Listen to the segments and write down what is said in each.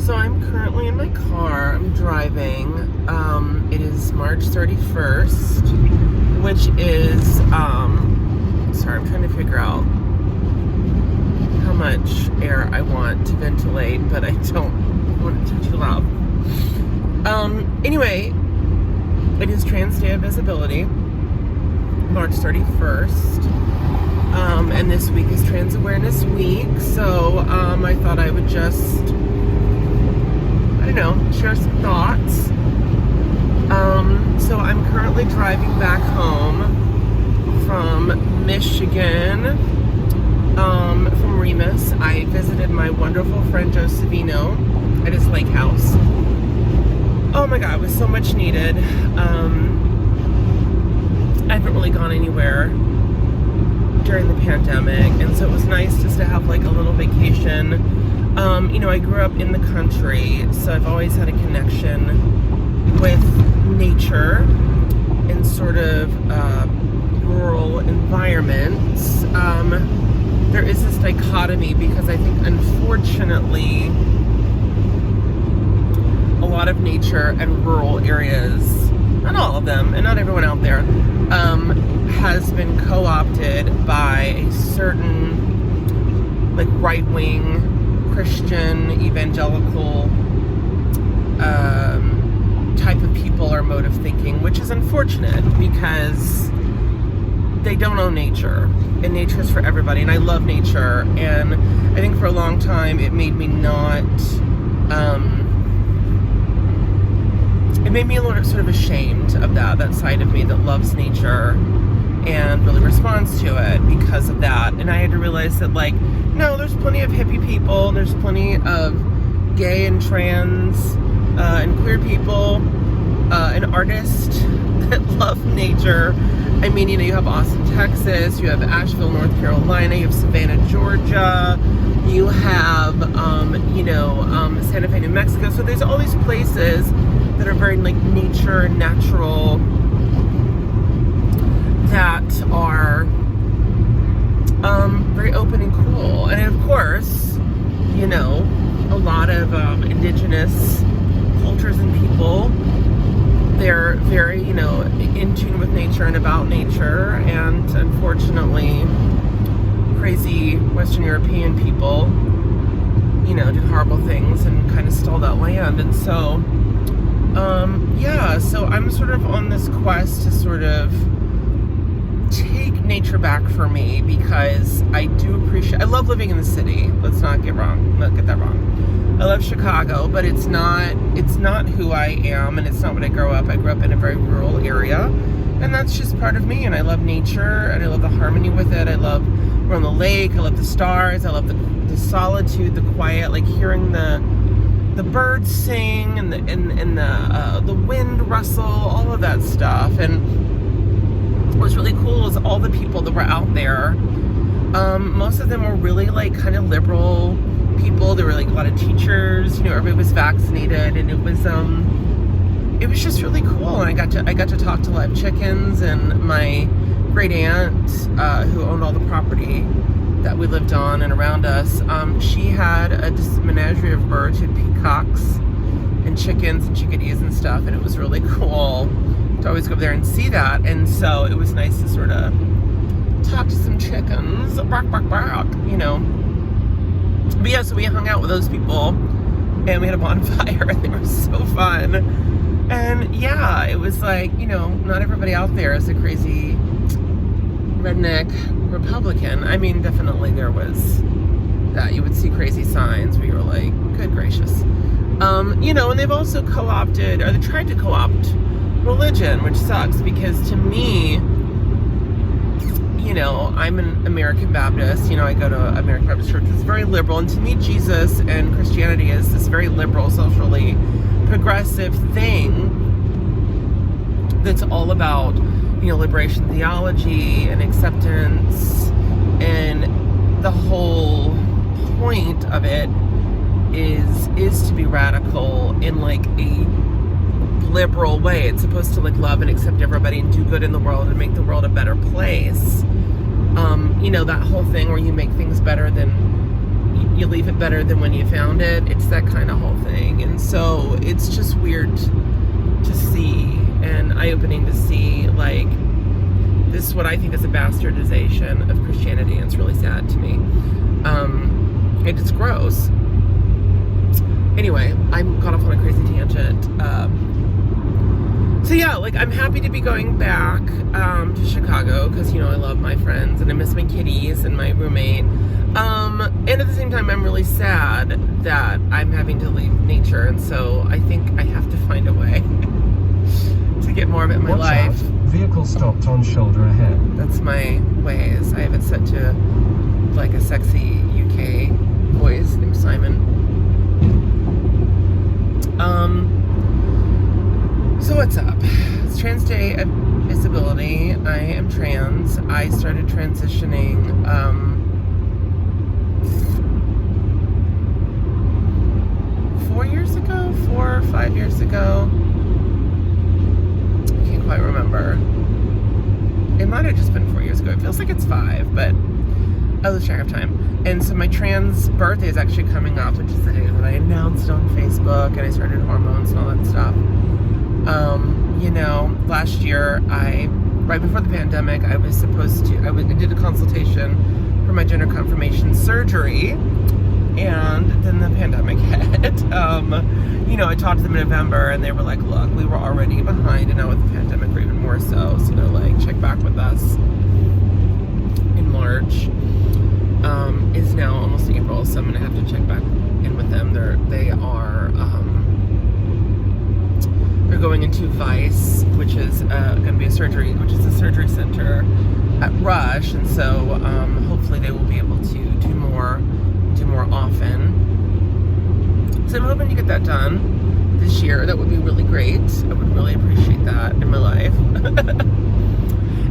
So I'm currently in my car. I'm driving. It is March 31st, which is, sorry, I'm trying to figure out how much air I want to ventilate, but I don't want it to be too loud. Anyway, it is Trans Day of Visibility, March 31st. And this week is Trans Awareness Week, so I thought I would just, share some thoughts. So I'm currently driving back home from Michigan, from Remus. I visited my wonderful friend Joe Savino at his lake house. Oh my God, it was so much needed. I haven't really gone anywhere during the pandemic, and so it was nice just to have like a little vacation. I grew up in the country, so I've always had a connection with nature and sort of rural environments. There is this dichotomy because I think, unfortunately, a lot of nature and rural areas, not all of them, and not everyone out there, has been co-opted by a certain right-wing Christian evangelical type of people or mode of thinking, which is unfortunate because they don't own nature, and nature is for everybody, and I love nature. And I think for a long time it made me not it made me a little sort of ashamed of that side of me that loves nature and really responds to it because of that. And I had to realize that, no, there's plenty of hippie people, there's plenty of gay and trans and queer people and artists that love nature. I mean, you have Austin, Texas, you have Asheville, North Carolina, you have Savannah, Georgia, you have, Santa Fe, New Mexico. So there's all these places that are very nature and natural, that are very open and cool. And of course, a lot of indigenous cultures and people, they're very, in tune with nature and about nature. And unfortunately, crazy Western European people, did horrible things and kind of stole that land. And so, so I'm sort of on this quest to sort of take nature back for me, because I do appreciate, I love living in the city. Let's not get that wrong. I love Chicago, but it's not who I am, and it's not what I grew up. I grew up in a very rural area, and that's just part of me. And I love nature, and I love the harmony with it. We're on the lake. I love the stars. I love the solitude, the quiet, hearing the birds sing and the wind rustle, all of that stuff. And what was really cool is all the people that were out there. Most of them were really kind of liberal people. There were a lot of teachers. Everybody was vaccinated, and it was just really cool. And I got to talk to live chickens, and my great aunt, who owned all the property that we lived on and around us, she had a menagerie of birds. She had peacocks and chickens and chickadees and stuff, and it was really cool to always go over there and see that. And so it was nice to sort of talk to some chickens, bark, bark, bark, But yeah, so we hung out with those people, and we had a bonfire, and they were so fun. And yeah, it was not everybody out there is a crazy redneck Republican. I mean, definitely there was that. You would see crazy signs where you were like, good gracious. And they've also co-opted, or they tried to co-opt religion, which sucks, because to me, I'm an American Baptist. I go to American Baptist Church. It's very liberal, and to me, Jesus and Christianity is this very liberal, socially progressive thing that's all about, liberation theology and acceptance, and the whole point of it is to be radical in a liberal way. It's supposed to love and accept everybody and do good in the world and make the world a better place. That whole thing where you make things better than you leave it better than when you found it. It's that kind of whole thing. And so it's just weird to see and eye-opening to see, like, this is what I think is a bastardization of Christianity, and it's really sad to me. And it's gross. Anyway, I got off on a crazy tangent. So yeah, like, I'm happy to be going back to Chicago because, you know, I love my friends and I miss my kitties and my roommate. And at the same time, I'm really sad that I'm having to leave nature, and so I think I have to find a way to get more of it in my life. Watch out. Vehicle stopped on shoulder ahead. That's my ways. I have it set to like a sexy UK voice named Simon. So what's up? It's Trans Day of Visibility. I am trans. I started transitioning 4 years ago, 4 or 5 years ago. I can't quite remember. It might have just been 4 years ago. It feels like it's 5, but I lose track of time. And so my trans birthday is actually coming up, which is the day that I announced on Facebook and I started hormones and all that stuff. You know, last year, right before the pandemic, I did a consultation for my gender confirmation surgery, and then the pandemic hit. You know, I talked to them in November, and they were like, look, we were already behind, and now with the pandemic, we're even more so. So they're like, check back with us in March. It's now almost April, so I'm going to have to check back in with them. They're going into Vice, which is going to be a surgery center at Rush, and so hopefully they will be able to do more often. So I'm hoping to get that done this year. That would be really great. I would really appreciate that in my life.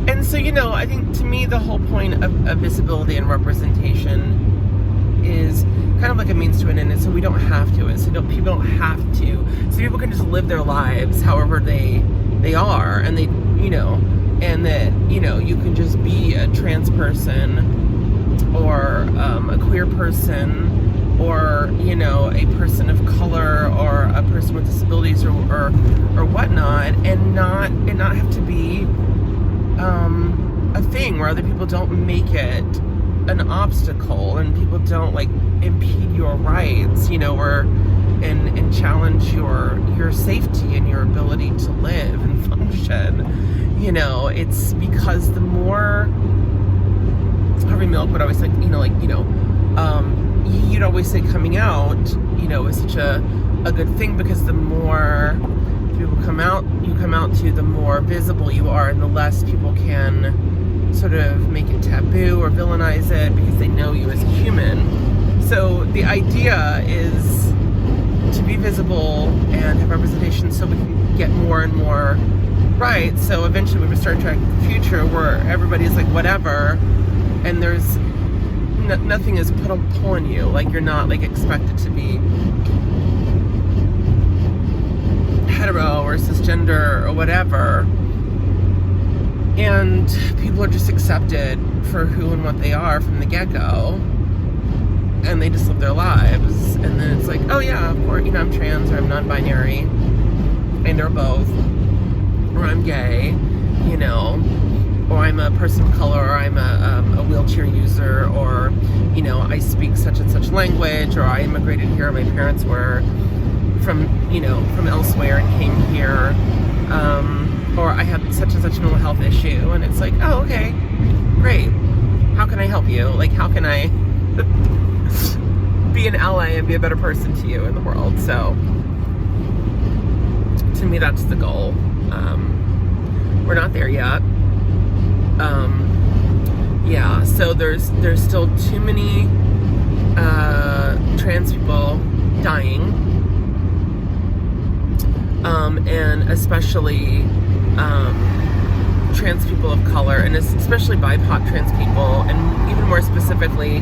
And so, you know, I think to me the whole point of visibility and representation is kind of like a means to an end, and so we don't have to. So people don't have to. So people can just live their lives however they are, and they, you know, and that, you know, you can just be a trans person or a queer person or, you know, a person of color or a person with disabilities or whatnot, and not have to be a thing where other people don't make it an obstacle and people don't like impede your rights, you know, or and challenge your safety and your ability to live and function. You know, it's because the more Harvey Milk would always like, you know, you'd always say coming out, you know, is such a good thing, because the more people you come out to, the more visible you are, and the less people can sort of make it taboo or villainize it because they know you as a human. So the idea is to be visible and have representation so we can get more and more rights. So eventually we would start to a future where everybody's like whatever, and there's nothing is put upon you. Like, you're not like expected to be hetero or cisgender or whatever, and people are just accepted for who and what they are from the get-go, and they just live their lives. And then it's like, oh yeah, of course, you know, I'm trans or I'm non-binary, and or both, or I'm gay, you know, or I'm a person of color, or I'm a wheelchair user, or, you know, I speak such and such language, or I immigrated here, my parents were from elsewhere and came here, or I have such and such mental health issue, and it's like, oh, okay, great. How can I help you? Like, how can I be an ally and be a better person to you in the world? So, to me, that's the goal. We're not there yet. Yeah, so there's still too many trans people dying, and especially trans people of color, and especially BIPOC trans people, and even more specifically,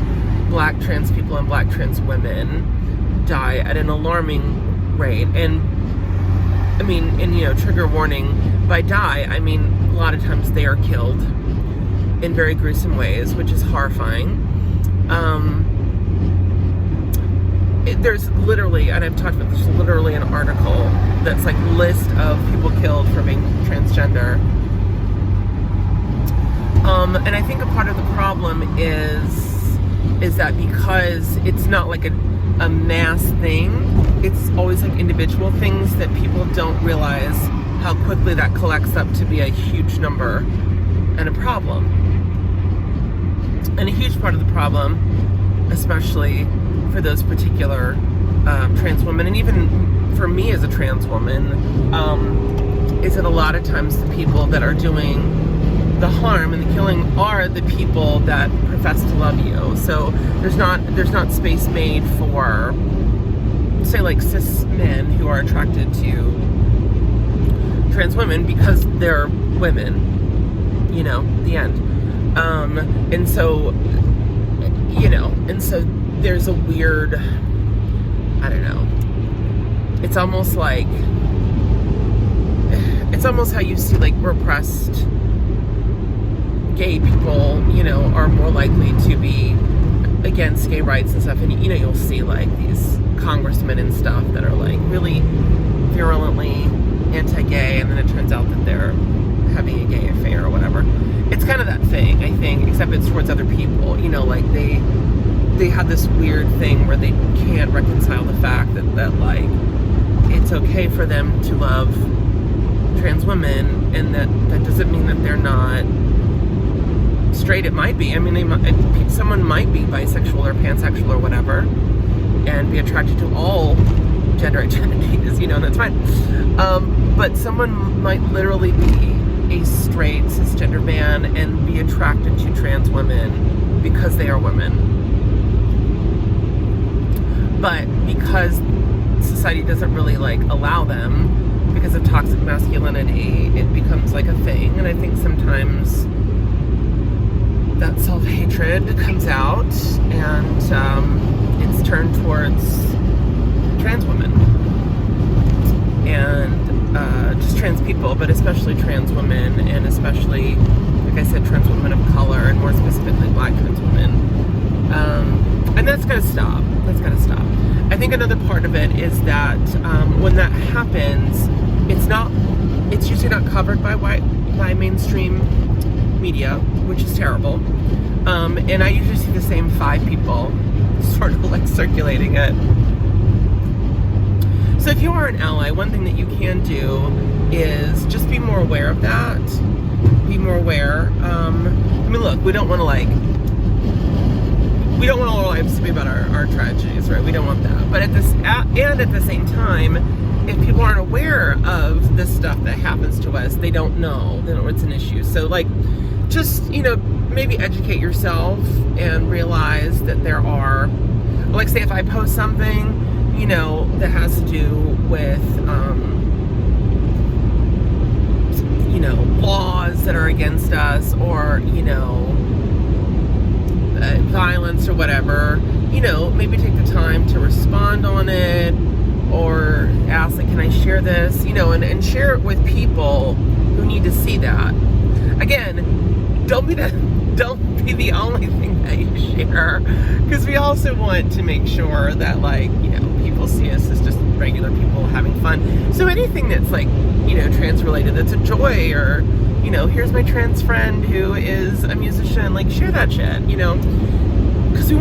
Black trans people and Black trans women die at an alarming rate. And I mean, and you know, trigger warning, by die, I mean a lot of times they are killed in very gruesome ways, which is horrifying. there's literally, and I've talked about this, there's literally an article that's like list of people killed for being transgender. And I think a part of the problem is that because it's not like a mass thing, it's always like individual things that people don't realize how quickly that collects up to be a huge number and a problem. And a huge part of the problem, especially for those particular trans women, and even for me as a trans woman, is that a lot of times the people that are doing the harm and the killing are the people that profess to love you. So there's not space made for, say, like cis men who are attracted to trans women because they're women, you know, the end. And so, you know, and so there's a weird, I don't know, it's almost how you see like repressed gay people, you know, are more likely to be against gay rights and stuff, and you know, you'll see like these congressmen and stuff that are like really virulently anti-gay, and then it turns out that they're having a gay affair or whatever. It's kind of that thing, I think, except it's towards other people, you know, like they have this weird thing where they can't reconcile the fact that like it's okay for them to love trans women, and that doesn't mean that they're not straight. It might be. I mean, someone might be bisexual or pansexual or whatever and be attracted to all gender identities, you know, and that's fine. But someone might literally be a straight cisgender man and be attracted to trans women because they are women. But because society doesn't really like allow them because of toxic masculinity, it becomes like a thing. And I think sometimes that self-hatred comes out, and it's turned towards trans women and just trans people, but especially trans women, and especially, like I said, trans women of color, and more specifically Black trans women. And that's got to stop. That's got to stop. I think another part of it is that when that happens, it's usually not covered by mainstream media, which is terrible. And I usually see the same 5 people sort of like circulating it. So if you are an ally, one thing that you can do is just be more aware of that. Be more aware. I mean, look, we don't want all our lives to be about our tragedies, right? We don't want that. But at the same time, if people aren't aware of this stuff that happens to us, they don't know it's an issue. So like, just, you know, maybe educate yourself and realize that there are, like, say if I post something, you know, that has to do with, you know, laws that are against us, or, you know, violence or whatever, you know, maybe take the time to respond on it, or ask, like, can I share this, you know, and share it with people who need to see that. Again, don't be the only thing that you share, because we also want to make sure that, like, you know, people see us as just regular people having fun. So anything that's like, you know, trans related, that's a joy, or, you know, here's my trans friend who is a musician, like, share that shit, you know, because we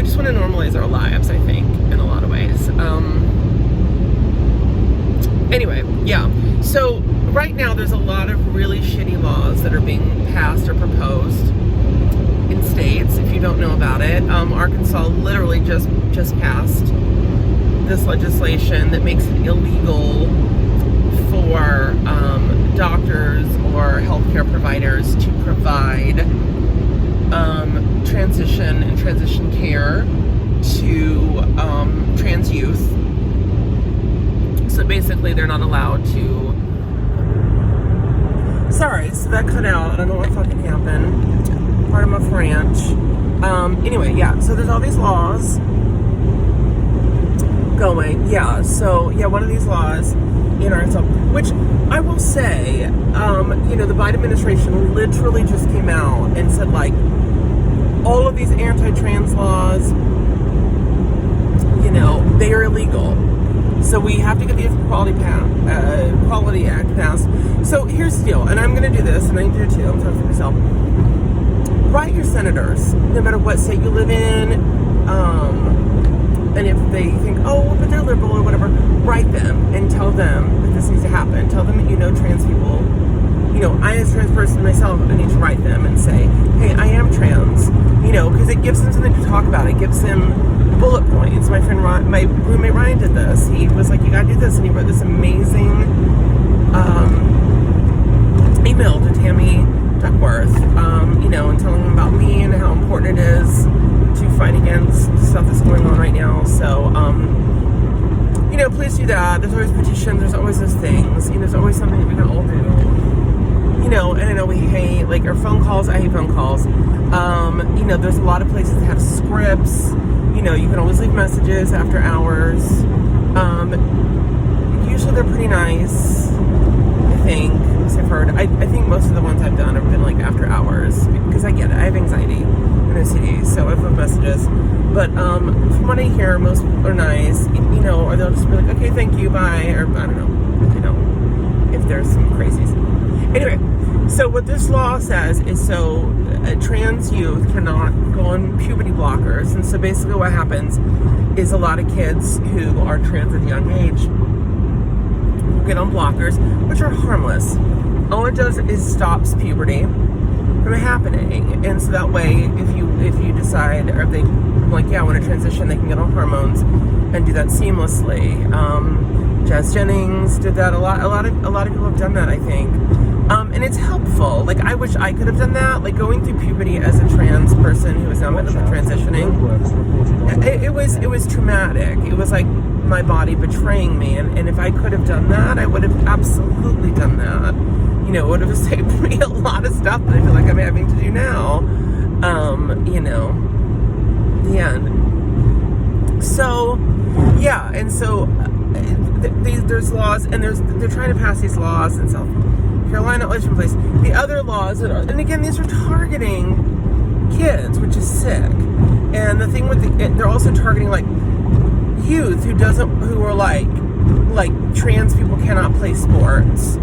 just want to normalize our lives, I think, in a lot of ways. Anyway, yeah. So right now there's a lot of really shitty laws that are being passed or proposed in states. If you don't know about it, Arkansas literally just passed this legislation that makes it illegal for doctors or healthcare providers to provide transition and transition care to trans youth. So basically, they're not allowed to. Sorry, so that cut out. I don't know what fucking happened. Part of my French. Anyway, yeah. So there's all these laws going. Yeah. So yeah, one of these laws in Arkansas, which I will say, you know, the Biden administration literally just came out and said, like, all of these anti-trans laws, you know, they are illegal. So we have to get the Quality Act passed. So here's the deal, and I'm going to do this, and I do too. I'm talking to myself. Write your senators, no matter what state you live in, and if they think, oh, but they're liberal or whatever, write them and tell them that this needs to happen. Tell them that you know trans people. I as a trans person myself, I need to write them and say, hey, I am trans. Because it gives them something to talk about. It gives them bullet points. My roommate Ryan did this. He was like, you gotta do this, and he wrote this amazing email to Tammy Duckworth, and telling them about me and how important it is to fight against stuff that's going on right now. So, please do that. There's always petitions. There's always those things. There's always something that we can all do. And I know we hate, our phone calls. I hate phone calls. There's a lot of places that have scripts. You can always leave messages after hours. Usually they're pretty nice, I think. I've heard. I think most of the ones I've done have been after hours, because I get it. I have anxiety and OCD, so I've left messages. But from what I hear, most are nice, or they'll just be like, okay, thank you, bye, or I don't know, if there's some crazies. Anyway, so what this law says is trans youth cannot go on puberty blockers. And so basically what happens is a lot of kids who are trans at a young age get on blockers, which are harmless. All it does is stops puberty from happening. And so that way, if you decide, or if they I want to transition, they can get on hormones and do that seamlessly. Jazz Jennings did that a lot. A lot of people have done that, I think. And it's helpful. I wish I could have done that. Going through puberty as a trans person who is now medically transitioning, it was traumatic. It was like my body betraying me. And if I could have done that, I would have absolutely done that. It would have saved me a lot of stuff that I feel like I'm having to do now. The end. So, yeah. And so there's laws, and they're trying to pass these laws in South Carolina, all different places. The other laws and again, these are targeting kids, which is sick. And the thing with they're also targeting youth who are like trans people cannot play sports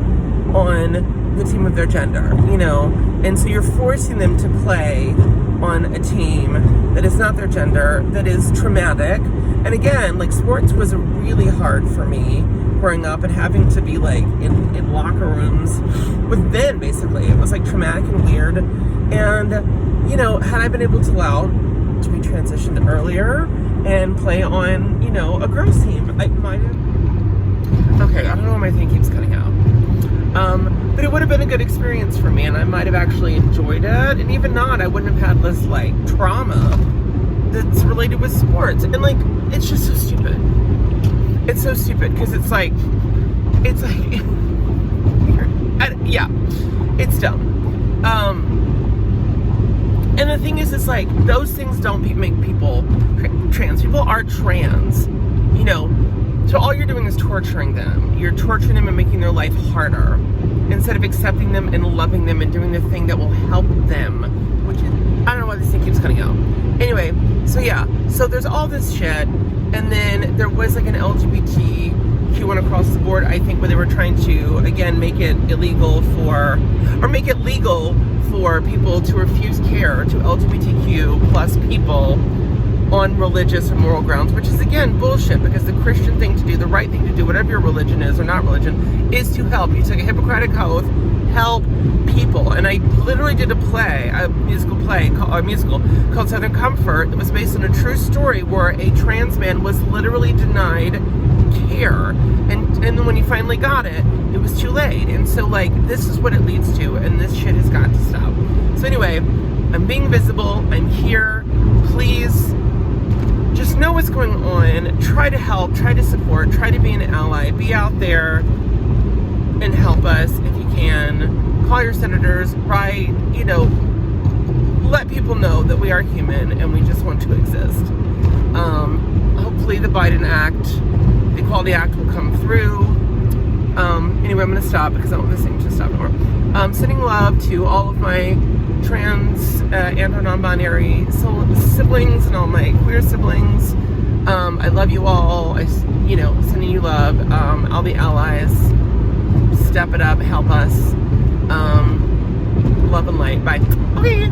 on the team of their gender, and so you're forcing them to play on a team that is not their gender, that is traumatic. And again, sports was really hard for me growing up, and having to be in locker rooms with Ben, basically. It was traumatic and weird. And, had I been able to allow to be transitioned earlier and play on, a girls team, I might have. Okay, I don't know why my thing keeps cutting out. But it would have been a good experience for me, and I might have actually enjoyed it. And even not, I wouldn't have had this trauma that's related with sports. And it's just so stupid. It's so stupid because it's it's dumb. And the thing is, it's those things don't make people trans. People are trans, so all you're doing is torturing them. You're torturing them and making their life harder instead of accepting them and loving them and doing the thing that will help them, which is, I don't know why this thing keeps cutting out. Anyway, so yeah, so there's all this shit, and then there was an LGBTQ one across the board, I think, where they were trying to, again, make it legal for people to refuse care to LGBTQ plus people on religious or moral grounds, which is, again, bullshit, because the Christian thing to do, the right thing to do, whatever your religion is or not religion, is to help. You take a Hippocratic oath, help people. And I literally did a musical called Southern Comfort, that was based on a true story where a trans man was literally denied care, and then when he finally got it, it was too late. And so this is what it leads to, and this shit has got to stop. So anyway, I'm being visible, I'm here, please just know what's going on, try to help, try to support, try to be an ally, be out there and help us if you can. Call your senators, write, let people know that we are human and we just want to exist. Hopefully the Biden Act, the Equality Act, will come through. Anyway, I'm going to stop because I don't want this thing to stop anymore. Sending love to all of my trans and or non-binary siblings and all my queer siblings. I love you all. Sending you love. All the allies, step it up, help us. Love and light. Bye. Okay.